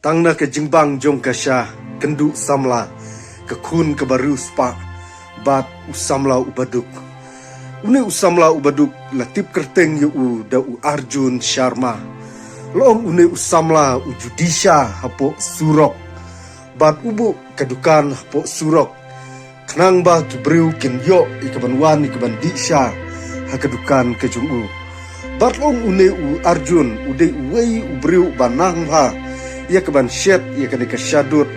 Tangna ke jingbang jong kasha kendu samla ke kun ke baru spa bat usamla ubaduk. Une usamla ubaduk latip kerteng yu da u Arjun Sharma. Loong une usamla u judisha hapo surok. Bat ubu kadukan hapo surok. Kenang ba kibriu kin yo ikaban wan ikaban disha hakadukan ke jungu. Bat loong une u Arjun ude uwei ubriu banang ha. Ia keban syet ia kena kesyadut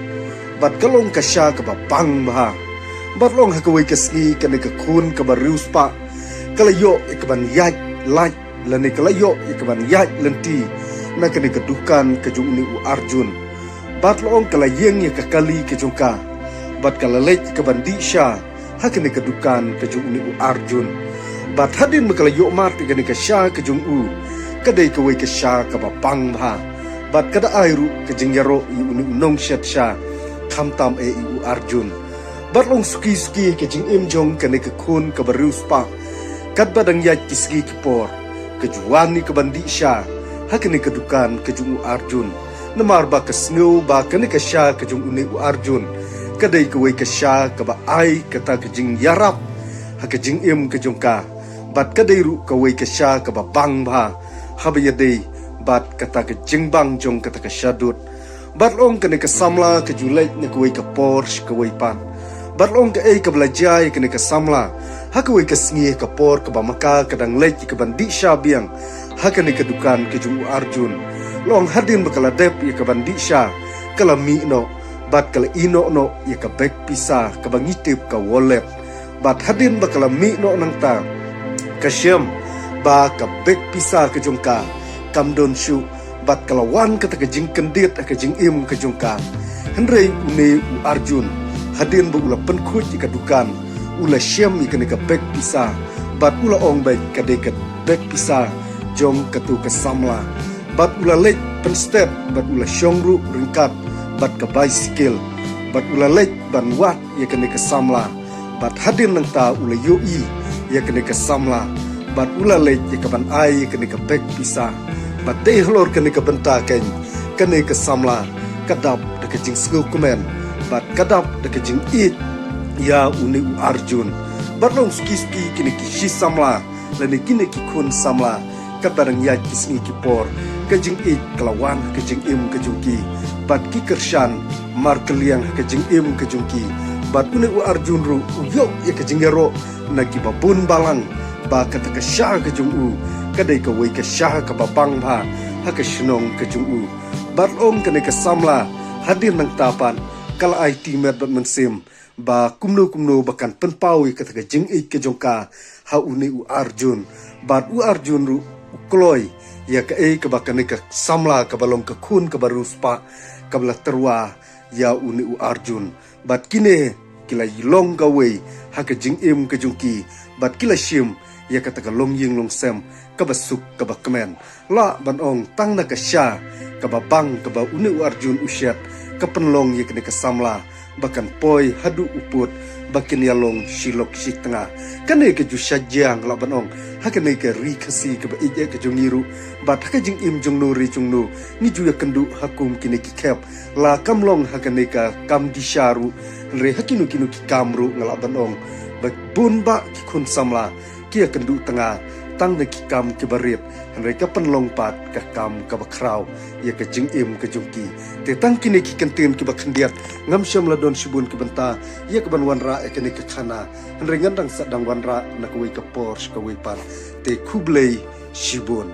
bat kalong kasya ke bapang baha bat long hakawai kesngi kena ke kun ke barus pa kalayo ikaban yat laj lane kalayo ikaban yat lenti na kena kedukan ke jungni u Arjun bat long kalayeng ia kekali ke jungka bat kalalej ikaban disha hakene kedukan ke jungni u Arjun bat hadin makalayo mat kena kesya ke jungu kadai kawai kesya ke bapang baha bat kada airu ke jingyaro i uni unong syat sya kamtam e i u Arjun bat long suki ke jing im jong kene ke kun ke barus pa kat badang yat kisgi kipor ke juani ke bandi sya hakene ke dukan ke jung u Arjun namar ba ke snow ba kene ke sya ke jung uni u Arjun kadai ke wei ke sya ke ba ai kata ke jing yarap hake jing im ke jongka bat kadai ru ke wei ke sya ke ba bang ba habayadei bat kata ke jingbang jong kata ke syadut bat long kene ke samla ke julek ne kuai ke Porsche ke wei pan bat long ke ke belajai kene ke samla ha ke wei ke sngi ke por ke bamaka ke dang lek ke bandi syabiang ha kene ke dukan ke jungu Arjun long hadin bakala dep ye ke bandi sya kala mi no bat kala ino no ye ke bek pisa ke bangitip ke wallet bat hadin bakala mi no nang ta ke syam ba ke bek pisa ke jongka kamdon shu bat kalawan kata ke jing kendit ke jing im ke jongka henrei une u Arjun hadin bu ula penkuj ika dukan ula syam ika ke bek pisa bat ula ong baik ke deket bek pisa jong ketu ke samla bat ula lek penstep bat ula syongru ringkat bat ke bicycle bat ula lek ban wat ika ke samla bat hadin nang ta ula yoi ika ke samla bat ula lek ika ban ai ika ke bek pisa bat deh lor kene ke bentaken kene ke samla kadap de ke jing sku kumen bat kadap de ke jing it ya uni u Arjun bat long ski kene ki shi samla lene kine ki kun samla katarang ya kisni ki por ke jing it kelawan ke jing im ke jungki bat ki kershan mar keliang ke jing im ke jungki bat uni u Arjun ru yo ya ke jing yaro na ki babun balang ba kata ke sya ke jungu kadai ke wei ke syah ke babang ba ha ke shnong ke jungu bat ong kene ke samla hadir nang tapan kala ai timet bat mensim ba kumno bakan penpawi kata ke jing ik ke jongka ha uni u Arjun bat u Arjun ru kloi ya ke bakan ke samla ke balong ke kun ke baru spa ke bala terwa ya uni u Arjun bat kine kila yilong ka wei ha ke jing im ke jungki bat kila shim ya kata ke long ying long sem kabasuk kabakmen la banong tang na kasya kababang kaba uni u Arjun usyat kapenlong ye kene kasamla bakan poi hadu uput bakin yalong silok si tengah kane ke jusajang la banong hakane ke ri khasi ke ije ke jongiru bat ka jing im jong no ri jong no ni ju ya kendu hakum kine ki khep la kamlong hakane ka kam disharu re hakinu kinu ki kamru ngala banong bak bun ba ki kun samla kia kendu tengah tang na kikam ke barit mereka penlong pat ke kam ke bakrau ia ke jing im ke jungki te tang kini ki kentin ke bakhendiat ngam syam ladon subun ke benta ia ke ban wanra e kene ke khana henrengan dang sadang wanra na ke ke Porsche ke pan te kublei shibun